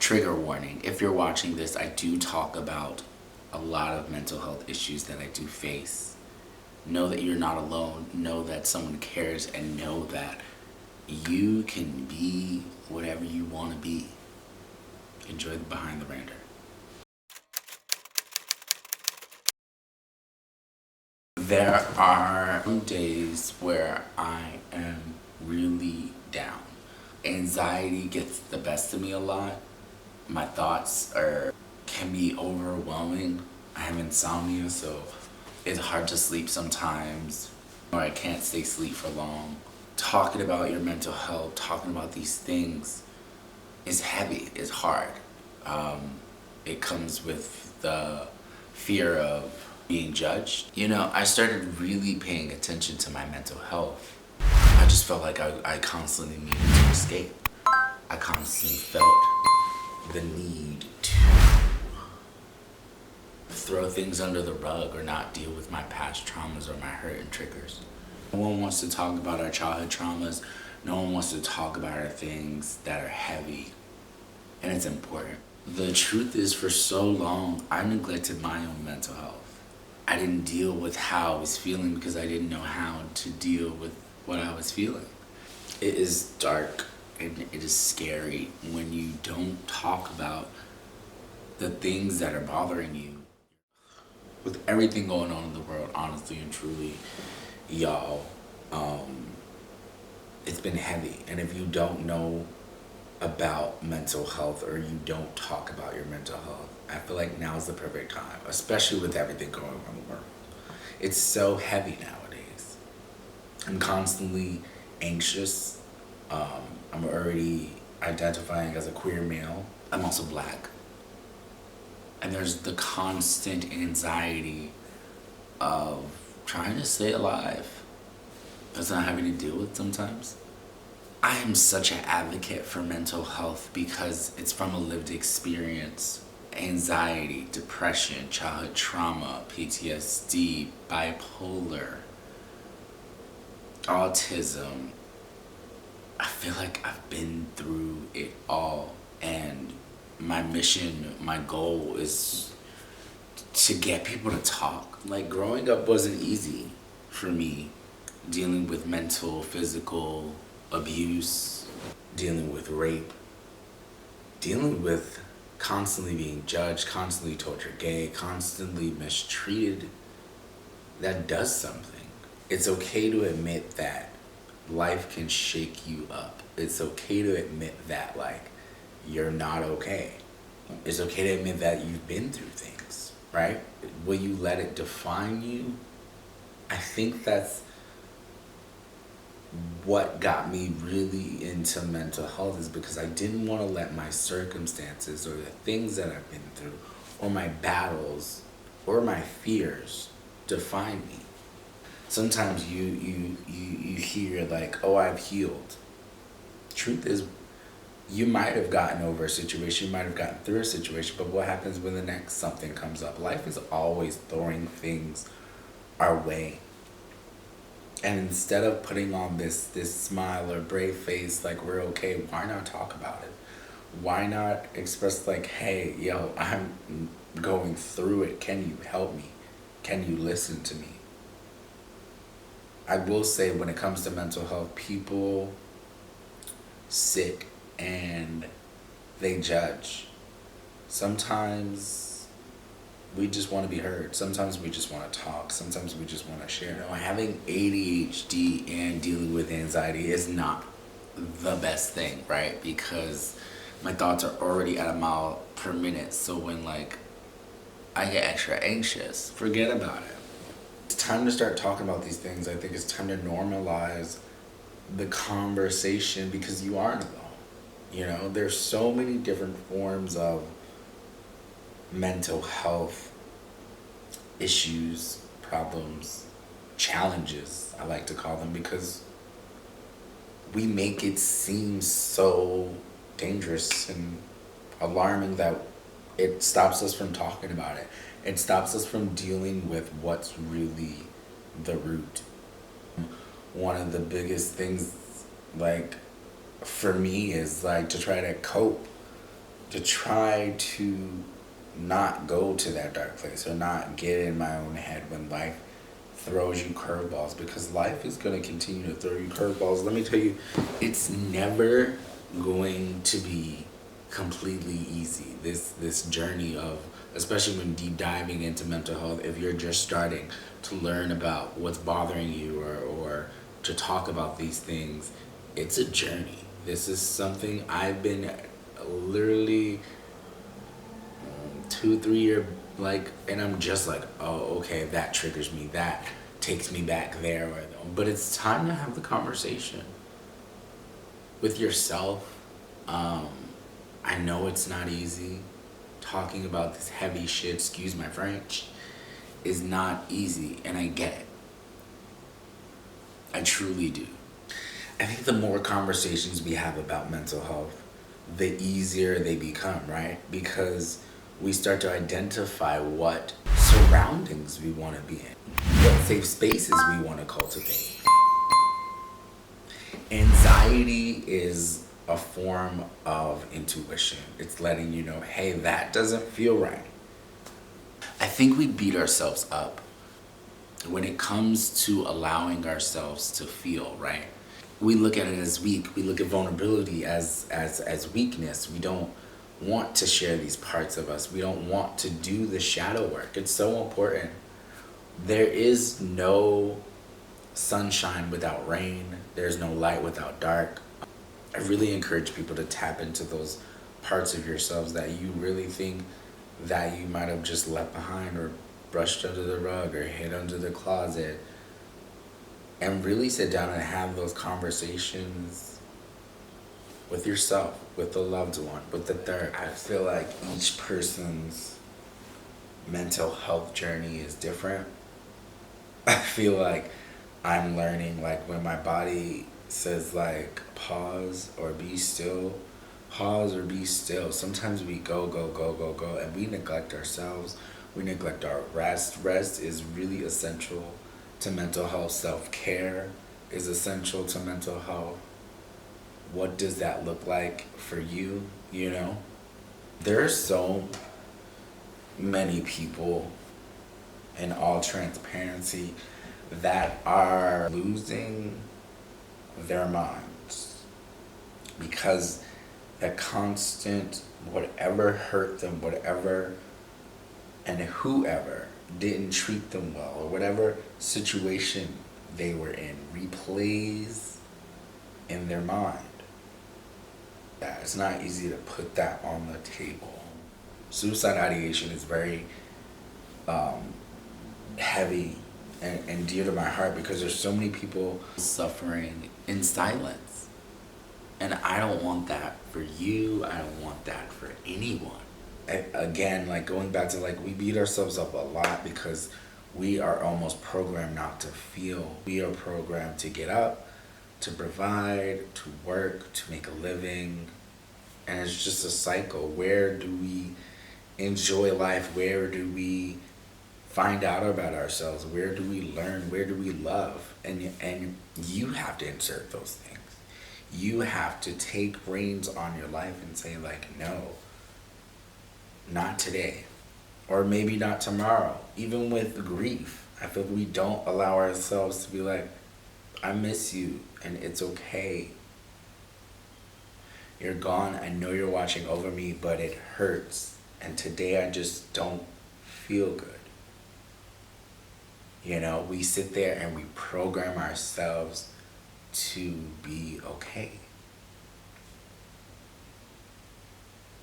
Trigger warning, if you're watching this, I do talk about a lot of mental health issues that I do face. Know that you're not alone, know that someone cares, and know that you can be whatever you want to be. Enjoy the Behind the Ranter. There are some days where I am really down. Anxiety gets the best of me a lot. My thoughts can be overwhelming. I have insomnia, so it's hard to sleep sometimes, or I can't stay asleep for long. Talking about your mental health, talking about these things is heavy, it's hard. It comes with the fear of being judged. I started really paying attention to my mental health. I just felt like I constantly needed to escape. I constantly felt the need to throw things under the rug or not deal with my past traumas or my hurt and triggers. No one wants to talk about our childhood traumas. No one wants to talk about our things that are heavy, and it's important. The truth is, for so long, I neglected my own mental health. I didn't deal with how I was feeling because I didn't know how to deal with what I was feeling. It is dark and it is scary when you don't talk about the things that are bothering you. With everything going on in the world, honestly and truly, y'all, it's been heavy. And if you don't know about mental health or you don't talk about your mental health, I feel like now is the perfect time, especially with everything going on in the world. It's so heavy nowadays. I'm constantly anxious. I'm already identifying as a queer male. I'm also Black. And there's the constant anxiety of trying to stay alive. That's not having to deal with sometimes. I am such an advocate for mental health because it's from a lived experience. Anxiety, depression, childhood trauma, PTSD, bipolar, autism. I feel like I've been through it all, and my mission, my goal is to get people to talk. Like, growing up wasn't easy for me, dealing with mental, physical abuse, dealing with rape, dealing with constantly being judged, constantly told you're gay, constantly mistreated. That does something. It's okay to admit that life can shake you up. It's okay to admit that, like, you're not okay. It's okay to admit that you've been through things, right? Will you let it define you? I think that's what got me really into mental health, is because I didn't want to let my circumstances or the things that I've been through or my battles or my fears define me. Sometimes you hear like, oh, I've healed. Truth is, you might have gotten over a situation, you might have gotten through a situation, but what happens when the next something comes up? Life is always throwing things our way. And instead of putting on this smile or brave face like we're okay, why not talk about it? Why not express like, hey, yo, I'm going through it. Can you help me? Can you listen to me? I will say, when it comes to mental health, people sit and they judge. Sometimes we just want to be heard. Sometimes we just want to talk. Sometimes we just want to share. Having ADHD and dealing with anxiety is not the best thing, right? Because my thoughts are already at a mile per minute. So when like I get extra anxious, forget about it. It's time to start talking about these things. I think it's time to normalize the conversation, because you aren't alone. There's so many different forms of mental health issues, problems, challenges, I like to call them, because we make it seem so dangerous and alarming that it stops us from talking about it. It stops us from dealing with what's really the root. One of the biggest things, like, for me is like to try to cope to try to not go to that dark place or not get in my own head when life throws you curveballs, because life is going to continue to throw you curveballs. Let me tell you, it's never going to be completely easy. This journey of, especially when deep diving into mental health, if you're just starting to learn about what's bothering you, or to talk about these things, it's a journey. This is something I've been literally 2 3 year, like, and I'm just like, oh, okay, that triggers me, that takes me back there. But it's time to have the conversation with yourself. I know it's not easy. Talking about this heavy shit, excuse my French, is not easy, and I get it. I truly do. I think the more conversations we have about mental health, the easier they become, right? Because we start to identify what surroundings we want to be in, what safe spaces we want to cultivate. Anxiety is a form of intuition. It's letting you know, hey, that doesn't feel right. I think we beat ourselves up when it comes to allowing ourselves to feel, right? We look at it as weak. We look at vulnerability as weakness. We don't want to share these parts of us. We don't want to do the shadow work. It's so important. There is no sunshine without rain. There's no light without dark. I really encourage people to tap into those parts of yourselves that you really think that you might have just left behind, or brushed under the rug, or hid under the closet, and really sit down and have those conversations with yourself, with the loved one, with the therapist. I feel like each person's mental health journey is different. I feel like I'm learning, like, when my body says, like, pause or be still, pause or be still. Sometimes we go, and we neglect ourselves. We neglect our rest. Rest is really essential to mental health. Self-care is essential to mental health. What does that look like for you, you know? There are so many people, in all transparency, that are losing their minds because that constant whatever hurt them, whatever and whoever didn't treat them well, or whatever situation they were in, replays in their mind. Yeah, it's not easy to put that on the table. Suicide ideation is very heavy and dear to my heart, because there's so many people suffering in silence. And I don't want that for you. I don't want that for anyone. Again, like, going back to, like, we beat ourselves up a lot because we are almost programmed not to feel. We are programmed to get up, to provide, to work, to make a living. And it's just a cycle. Where do we enjoy life? Where do we find out about ourselves? Where do we learn? Where do we love? And you have to insert those things. You have to take reins on your life and say, like, no, not today, or maybe not tomorrow. Even with grief, I feel we don't allow ourselves to be like, I miss you and it's okay. You're gone. I know you're watching over me, but it hurts. And today I just don't feel good. You know, we sit there and we program ourselves to be okay.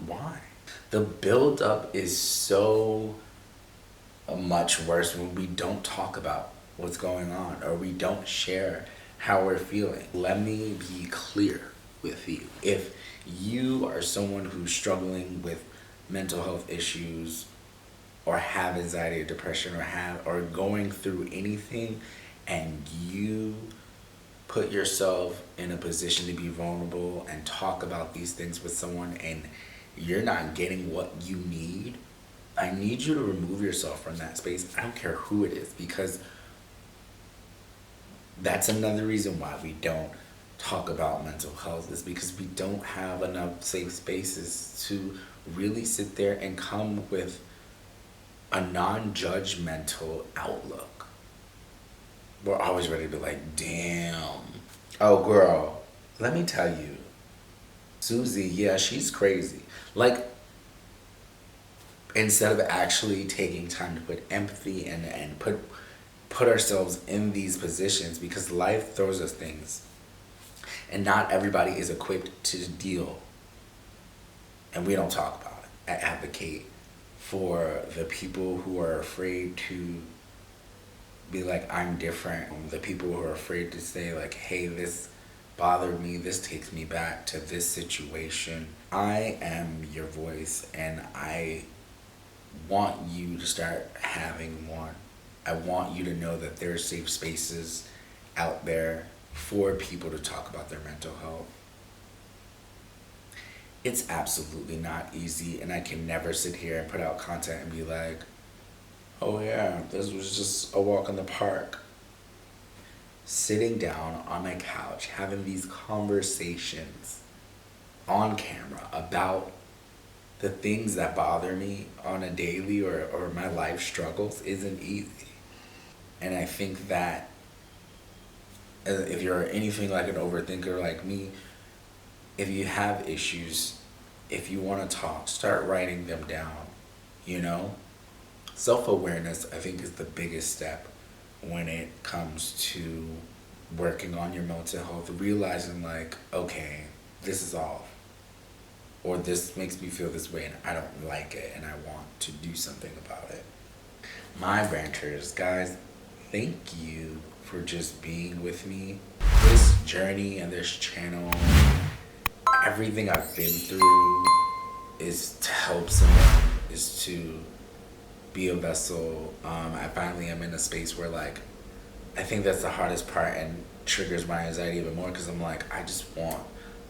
Why? The buildup is so much worse when we don't talk about what's going on, or we don't share how we're feeling. Let me be clear with you. If you are someone who's struggling with mental health issues, or have anxiety or depression, or going through anything, and you put yourself in a position to be vulnerable and talk about these things with someone, and you're not getting what you need, I need you to remove yourself from that space. I don't care who it is, because that's another reason why we don't talk about mental health, is because we don't have enough safe spaces to really sit there and come with a non-judgmental outlook. We're always ready to be like, damn. Oh, girl, let me tell you, Susie, yeah, she's crazy. Like, instead of actually taking time to put empathy and put ourselves in these positions, because life throws us things and not everybody is equipped to deal, and we don't talk about it. I advocate for the people who are afraid to be like, I'm different, the people who are afraid to say like, hey, this bothered me, this takes me back to this situation. I am your voice, and I want you to start having one. I want you to know that there are safe spaces out there for people to talk about their mental health. It's absolutely not easy, and I can never sit here and put out content and be like, oh yeah, this was just a walk in the park. Sitting down on my couch, having these conversations on camera about the things that bother me on a daily or my life struggles isn't easy. And I think that if you're anything like an overthinker like me, if you have issues, if you want to talk, start writing them down, you know? Self-awareness, I think, is the biggest step when it comes to working on your mental health, realizing like, okay, this is off, or this makes me feel this way and I don't like it and I want to do something about it. My ranters, guys, thank you for just being with me. This journey and this channel, everything I've been through is to help someone, is to be a vessel. I finally am in a space where like, I think that's the hardest part and triggers my anxiety even more, because I'm like, I just want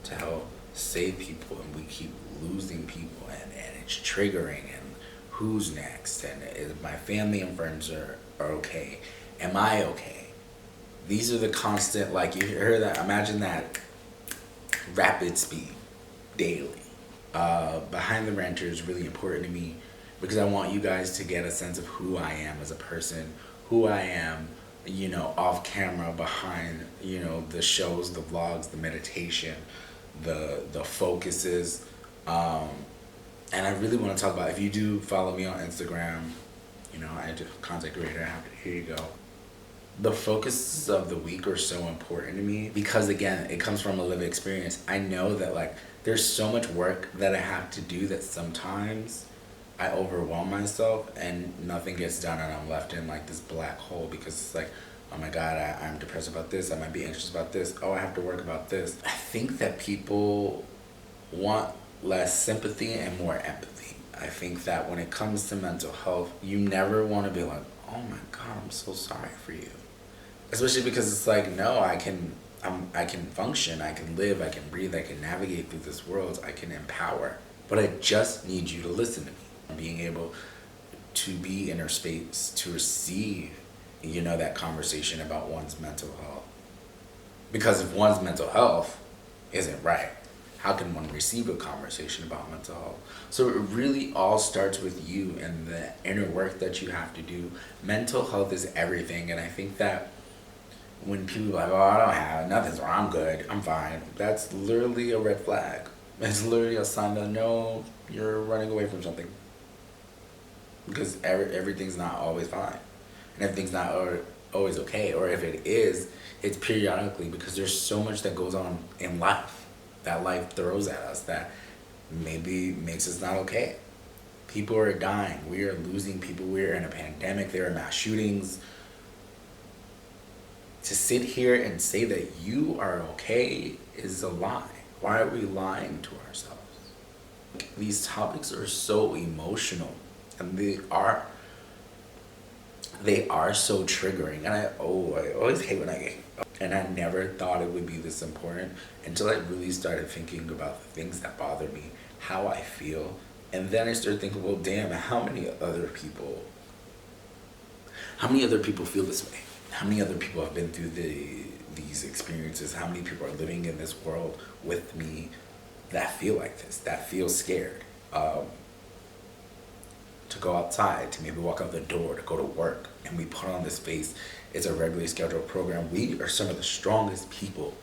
to help save people and we keep losing people, and it's triggering, and who's next, and is my family and friends are okay, am I okay? These are the constant, like, you hear that, imagine that rapid speed daily. Behind the Ranter is really important to me because I want you guys to get a sense of who I am as a person, who I am, you know, off camera, behind, you know, the shows, the vlogs, the meditation, the focuses. And I really want to talk about, if you do follow me on Instagram, you know, I do content creator, here you go. The focuses of the week are so important to me because, again, it comes from a lived experience. I know that like there's so much work that I have to do that sometimes I overwhelm myself and nothing gets done, and I'm left in like this black hole because it's like, oh my God, I'm depressed about this, I might be anxious about this, oh, I have to work about this. I think that people want less sympathy and more empathy. I think that when it comes to mental health, you never want to be like, oh my God, I'm so sorry for you. Especially because it's like, no, I can function, I can live, I can breathe, I can navigate through this world, I can empower. But I just need you to listen to me. Being able to be in her space, to receive, you know, that conversation about one's mental health. Because if one's mental health isn't right, how can one receive a conversation about mental health? So it really all starts with you and the inner work that you have to do. Mental health is everything, and I think that when people are like, oh, I don't have, nothing's wrong, I'm good, I'm fine, that's literally a red flag. It's literally a sign that no, you're running away from something. Because everything's not always fine, and everything's not always okay, or if it is, it's periodically, because there's so much that goes on in life that life throws at us that maybe makes us not okay. People are dying, we are losing people, we're in a pandemic, there are mass shootings. To sit here and say that you are okay is a lie. Why are we lying to ourselves? These topics are so emotional, and they are so triggering, and I always hate when I get, and I never thought it would be this important until I really started thinking about the things that bother me, how I feel, and then I started thinking, well, damn, how many other people feel this way? How many other people have been through these experiences? How many people are living in this world with me that feel like this, that feel scared? to go outside, to maybe walk out the door, to go to work, and we put on this face. It's a regularly scheduled program. We are some of the strongest people.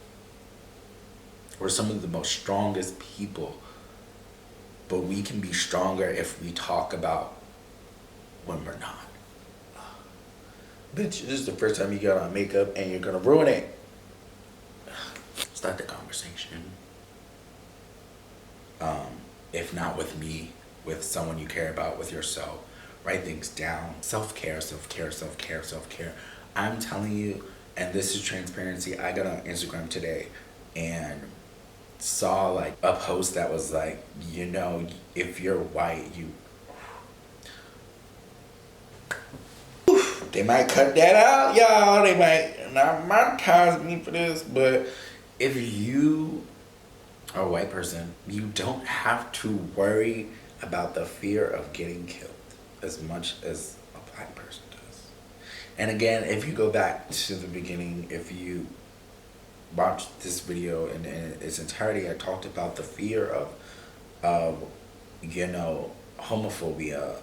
We're some of the most strongest people. But we can be stronger if we talk about when we're not. Bitch, this is the first time you got on makeup and you're gonna ruin it. Start the conversation. If not with me, with someone you care about, with yourself. Write things down. Self-care, self-care, self-care, self-care. I'm telling you, and this is transparency, I got on Instagram today and saw like a post that was like, you know, if you're white, they might cut that out, y'all. They might not monetize me for this, but if you are a white person, you don't have to worry about the fear of getting killed as much as a black person does. And again, if you go back to the beginning, if you watch this video in its entirety, I talked about the fear of you know, homophobia,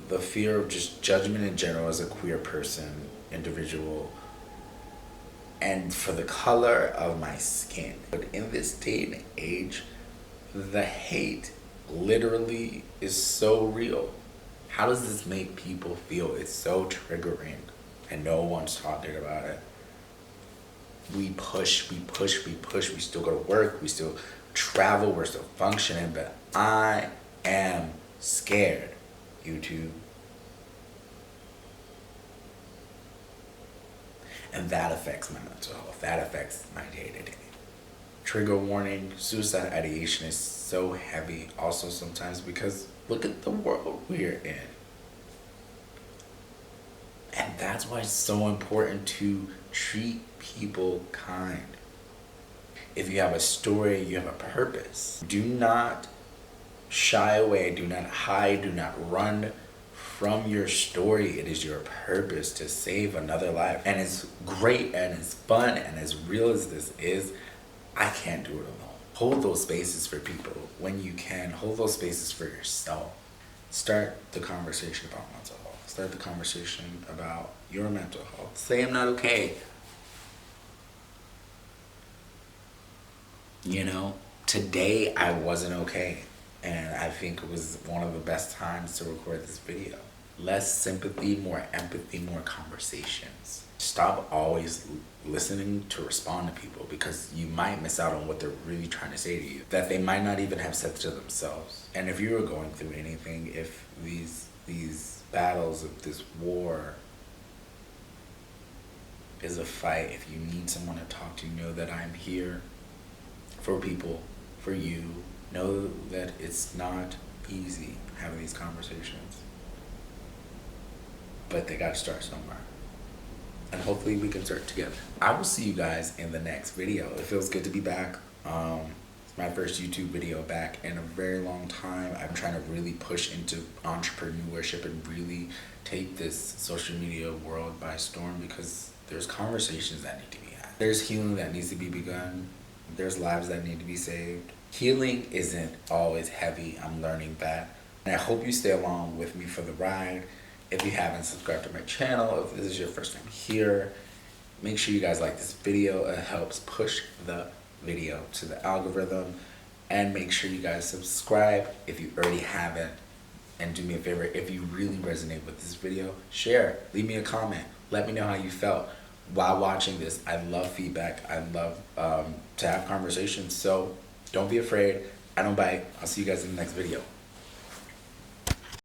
the fear of just judgment in general as a queer person, individual, and for the color of my skin. But in this day and age, the hate literally is so real. How does this make people feel? It's so triggering, and no one's talking about it. We push, we still go to work, we still travel, we're still functioning, but I am scared, YouTube. And that affects my mental health. That affects my day-to-day. Trigger warning, suicide ideation is so heavy also sometimes because look at the world we're in. And that's why it's so important to treat people kind. If you have a story, you have a purpose. Do not shy away, do not hide, do not run from your story. It is your purpose to save another life. And it's great and it's fun and as real as this is, I can't do it alone. Hold those spaces for people when you can. Hold those spaces for yourself. Start the conversation about mental health. Start the conversation about your mental health. Say I'm not okay. You know, today I wasn't okay. And I think it was one of the best times to record this video. Less sympathy, more empathy, more conversations. Stop always listening to respond to people because you might miss out on what they're really trying to say to you that they might not even have said to themselves. And if you are going through anything, if these battles, if this war is a fight, if you need someone to talk to, know that I'm here for people, for you. Know that it's not easy having these conversations, but they gotta start somewhere. And hopefully we can start together. I will see you guys in the next video. It feels good to be back. It's my first YouTube video back in a very long time. I'm trying to really push into entrepreneurship and really take this social media world by storm because there's conversations that need to be had. There's healing that needs to be begun. There's lives that need to be saved. Healing isn't always heavy. I'm learning that. And I hope you stay along with me for the ride. If you haven't subscribed to my channel, if this is your first time here, make sure you guys like this video. It helps push the video to the algorithm. And make sure you guys subscribe if you already haven't. And do me a favor, if you really resonate with this video, share, leave me a comment. Let me know how you felt while watching this. I love feedback. I love to have conversations. So don't be afraid. I don't bite. I'll see you guys in the next video.